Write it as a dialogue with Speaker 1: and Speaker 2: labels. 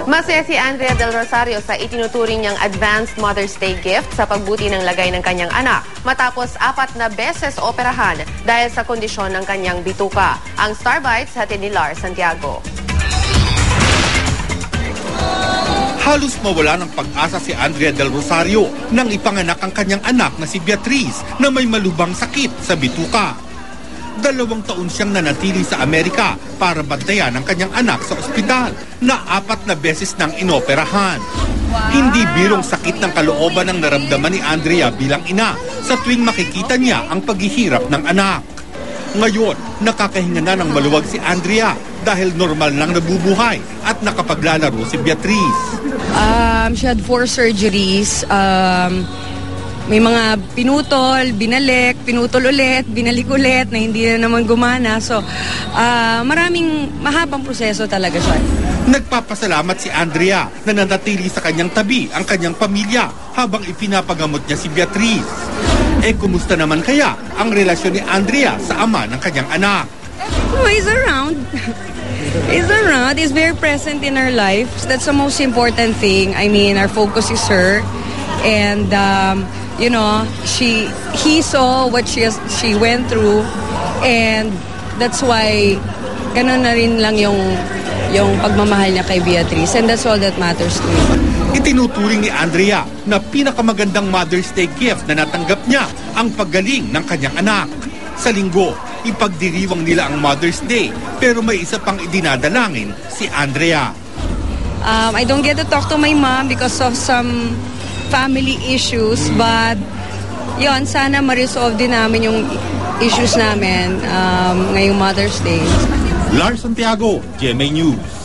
Speaker 1: Masaya si Andrea Del Rosario sa itinuturing niyang advanced Mother's Day gift sa pagbuti ng lagay ng kanyang anak matapos 4 na beses operahan dahil sa kondisyon ng kanyang bituka. Ang Star Bites hatid ni Lars Santiago.
Speaker 2: Halos mawala ng pag-asa si Andrea Del Rosario nang ipanganak ang kanyang anak na si Beatriz na may malubhang sakit sa bituka. 2 taon siyang nanatili sa Amerika para bantayan ang kanyang anak sa ospital na 4 na beses nang inoperahan. Hindi birong sakit ng kalooban ang naramdaman ni Andrea bilang ina sa tuwing makikita niya ang paghihirap ng anak. Ngayon, nakakahinga na ng maluwag si Andrea dahil normal lang nabubuhay at nakapaglalaro si Beatriz.
Speaker 3: She had 4 surgeries. May mga pinutol, binalik, pinutol ulit, binalik ulit na hindi na naman gumana. So, maraming mahabang proseso talaga siya.
Speaker 2: Nagpapasalamat si Andrea na nanatili sa kanyang tabi ang kanyang pamilya habang ipinapagamot niya si Beatriz. Kumusta naman kaya ang relasyon ni Andrea sa ama ng kanyang anak?
Speaker 3: Oh, he's around. He's around. He's very present in our life. That's the most important thing. I mean, our focus is her. And, you know, he saw what she went through. And that's why, ganun na rin lang yung pagmamahal niya kay Beatriz. And that's all that matters to me.
Speaker 2: Itinuturing ni Andrea na pinakamagandang Mother's Day gift na natanggap niya ang paggaling ng kanyang anak. Sa linggo, ipagdiriwang nila ang Mother's Day pero may isa pang idinadalangin si Andrea.
Speaker 3: I don't get to talk to my mom because of some family issues, but yon, sana ma-resolve din namin yung issues namin ngayong Mother's Day.
Speaker 2: Lars Santiago, GMA News.